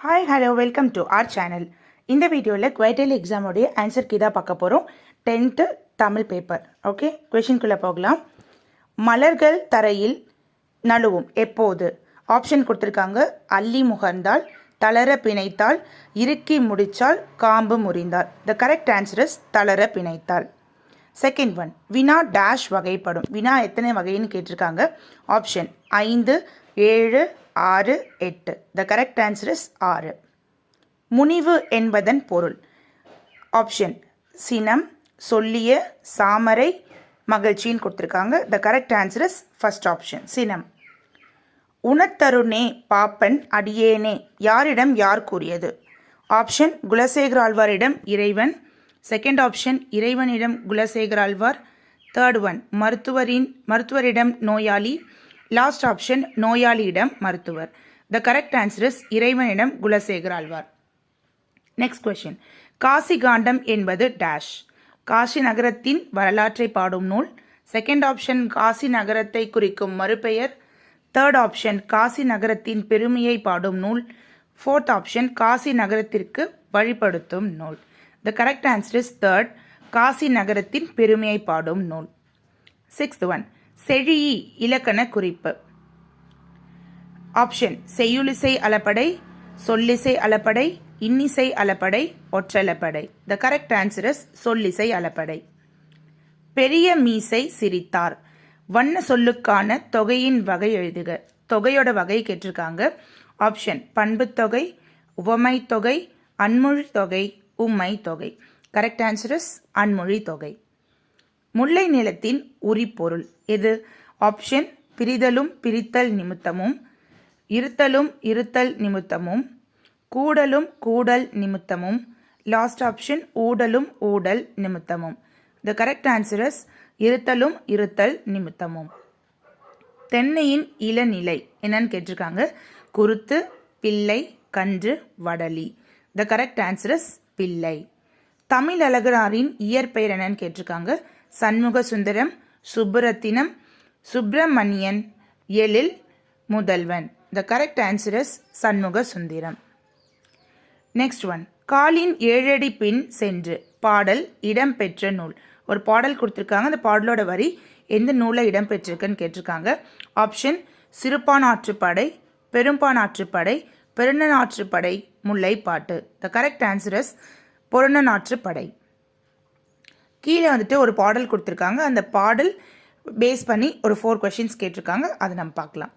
Hi hello welcome to R channel. இந்த வீடியோவில் quarterly எக்ஸாமோடைய answer key தான் பார்க்க போகிறோம். 10th Tamil paper. ஓகே, கொஷின்குள்ளே போகலாம். மலர்கள் தரையில் நழுவும் எப்போது? ஆப்ஷன் கொடுத்துருக்காங்க. அள்ளி முகர்ந்தால், தளர பிணைத்தால், இறுக்கி முடித்தால், காம்பு முறிந்தால். த கரெக்ட் ஆன்சர் இஸ் தளர பிணைத்தால். செகண்ட் ஒன், வினா டேஷ் வகைப்படும். வினா எத்தனை வகைன்னு கேட்டிருக்காங்க. Option 5, 7, 6, 8. The correct answer is 6. முனிவு என்பதன் பொருள். ஆப்ஷன் சினம், சொல்லிய, சாமரை, மகிழ்ச்சின்னு கொடுத்துருக்காங்க. த correct answer is first option சினம். உணத்தருணே பாப்பன் அடியேனே யாரிடம் யார் கூறியது? ஆப்ஷன் குலசேகர ஆழ்வாரிடம் இறைவன். செகண்ட் ஆப்ஷன் இறைவனிடம் குலசேகர ஆழ்வார். தேர்ட் ஒன் மருத்துவரிடம் நோயாளி. லாஸ்ட் ஆப்ஷன் நோயாளியிடம் மருத்துவர். த கரெக்ட் ஆன்சர் இஸ் இறைவனிடம் குலசேகர ஆழ்வார். நெக்ஸ்ட் கொஸ்டின், காசி காண்டம் என்பது டேஷ். காசி நகரத்தின் வரலாற்றை பாடும் நூல். செகண்ட் ஆப்ஷன் காசி நகரத்தை குறிக்கும் மறுபெயர். தேர்ட் ஆப்ஷன் காசி நகரத்தின் பெருமையை பாடும் நூல். ஃபோர்த் ஆப்ஷன் காசி நகரத்திற்கு வழிபடுத்தும் நூல். The correct answer is third, Kashi நகரத்தின் பெருமையை பாடும் நூல். சிக்ஸ்த் ஒன், செழியி இலக்கண குறிப்பு. ஆப்ஷன் செய்யுளிசை அளபடை, சொல்லிசை அளபடை, இன்னிசை அளபடை, ஒற்றளபடை. த கரெக்ட் ஆன்சர் இஸ் சொல்லிசை அளபடை. பெரிய மீசை சிரித்தார். வண்ண சொல்லுக்கான தொகையின் வகை எழுதுக. தொகையோட வகை கேட்டிருக்காங்க. ஆப்ஷன் பண்பு தொகை, உவமை தொகை, அன்மொழி தொகை, உம்மை தொகை. கரெக்ட் ஆன்சர் இஸ் அன்மொழி தொகை. முல்லை நிலத்தின் உரிப்பொருள் எது? ஆப்ஷன் பிரிதலும் பிரித்தல் நிமித்தமும், இருத்தலும் இருத்தல் நிமித்தமும், கூடலும் கூடல் நிமித்தமும், லாஸ்ட் ஆப்ஷன் ஊடலும் ஊடல் நிமித்தமும். த கரெக்ட் ஆன்சர் இஸ் இருத்தலும் இருத்தல் நிமித்தமும். தென்னையின் இளநிலை என்னன்னு கேட்டிருக்காங்க. குருத்து, பிள்ளை, கன்று, வடலி. த கரெக்ட் ஆன்சர் இஸ் பிள்ளை. தமிழ் அழகராரின் இயற்பெயர் என்னன்னு கேட்டிருக்காங்க. Shanmuga Sundaram, Subburathinam, Subramanian, Ezhil, Mudhalvan. The correct answer is Shanmuga Sundaram. Next one, காலின் ஏழடி பின் சென்று பாடல் இடம்பெற்ற நூல். ஒரு பாடல் கொடுத்துருக்காங்க. அந்த பாடலோட வரி எந்த நூலை இடம்பெற்றிருக்குன்னு கேட்டிருக்காங்க. Option Sirupanarruppadai, Perumpanarruppadai, Perunanarruppadai, Mullaippattu. The correct answer is Porunarruppadai. கீழே வந்துட்டு ஒரு பாடல் கொடுத்துருக்காங்க. அந்த பாடல் பேஸ் பண்ணி ஒரு 4 கொஷின்ஸ் கேட்டிருக்காங்க. அதை நம்ம பார்க்கலாம்.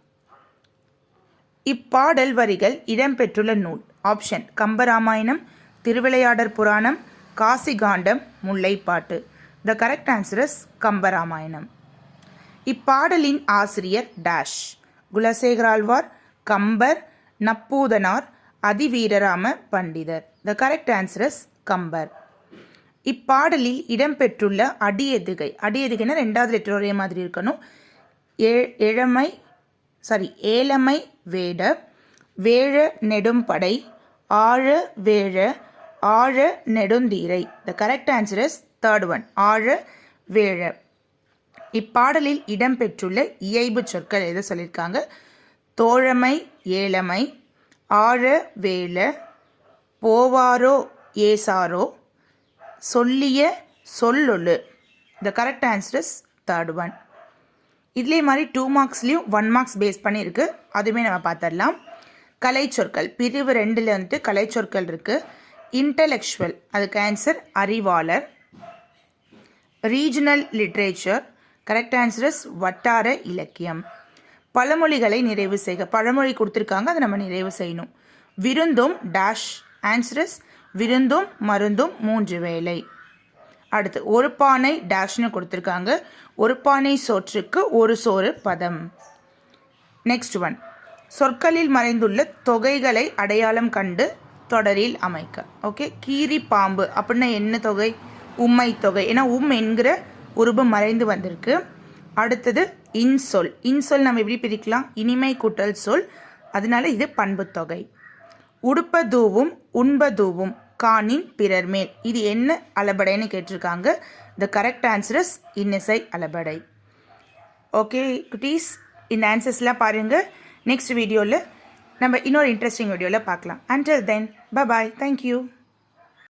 இப்பாடல் வரிகள் இடம்பெற்றுள்ள நூல். Option Kambaramayanam, Thiruvilaiyadal Puranam, Kasi Kandam, Mullaippattu. The correct answer is Kambaramayanam. இப்பாடலின் ஆசிரியர் dash. Kulasekara Alvar, Kambar, Napputhanar, Athiveerarama Pandithar. The correct answer is Kambar. இப்பாடலில் இடம்பெற்றுள்ள அடியெதுகை. அடியெதுகைன்னா 2வது லெட்டர் ஒரே மாதிரி இருக்கணும். ஏழமை வேட, வேழ நெடும்படை, ஆழ வேழ, ஆழ நெடுந்தீரை. The correct answer is third one, ஆழ வேழ. இப்பாடலில் இடம்பெற்றுள்ள இயைபு சொற்கள் எதை சொல்லியிருக்காங்க. தோழமை, ஏழமை, ஆழ வேழ, போவாரோ ஏசாரோ, சொல்லிய சொல்லொழு. The correct answer is third one. இதுலேயே மாதிரி 2 மார்க்ஸ்லேயும் 1 மார்க்ஸ் பேஸ் பண்ணியிருக்கு. அதுவுமே நம்ம பார்த்துடலாம். கலை சொற்கள் பிரிவு 2ல் வந்துட்டு கலை சொற்கள் இருக்குது. இன்டலெக்சுவல், அதுக்கு ஆன்சர் அறிவாளர். Regional literature, correct answer is வட்டார இலக்கியம். பழமொழிகளை நிறைவு செய்க. பழமொழி கொடுத்துருக்காங்க, அதை நம்ம நிறைவு செய்யணும். விருந்தும் டேஷ். ஆன்சர் இஸ் விருந்தும் மருந்தும் 3 வேளை. அடுத்து ஒரு பானை டேஷ்னு கொடுத்துருக்காங்க. ஒரு பானை சோற்றுக்கு ஒரு சோறு பதம். நெக்ஸ்ட் ஒன், சொற்களில் மறைந்துள்ள தொகைகளை அடையாளம் கண்டு தொடரில் அமைக்க. ஓகே, கீரி பாம்பு அப்படின்னா என்ன தொகை? உம்மை தொகை. ஏன்னா என்கிற உருவம் மறைந்து வந்திருக்கு. அடுத்தது இன்சொல். இன்சொல் நம்ம எப்படி பிரிக்கலாம்? இனிமை கூட்டல் சொல். அதனால இது பண்பு தொகை. உடுப்பதூவும் உண்பதூவும் காணின் பிறர் மேல். இது என்ன அளபடைன்னு கேட்டிருக்காங்க. த கரெக்ட் ஆன்சர் இஸ் இன்னிசை அளபடை. ஓகே குட்டீஸ், இந்த ஆன்சர்ஸ்லாம் பாருங்கள். நெக்ஸ்ட் வீடியோவில் நம்ம இன்னொரு இன்ட்ரெஸ்டிங் வீடியோவில் பார்க்கலாம். Until then, bye bye. Thank you.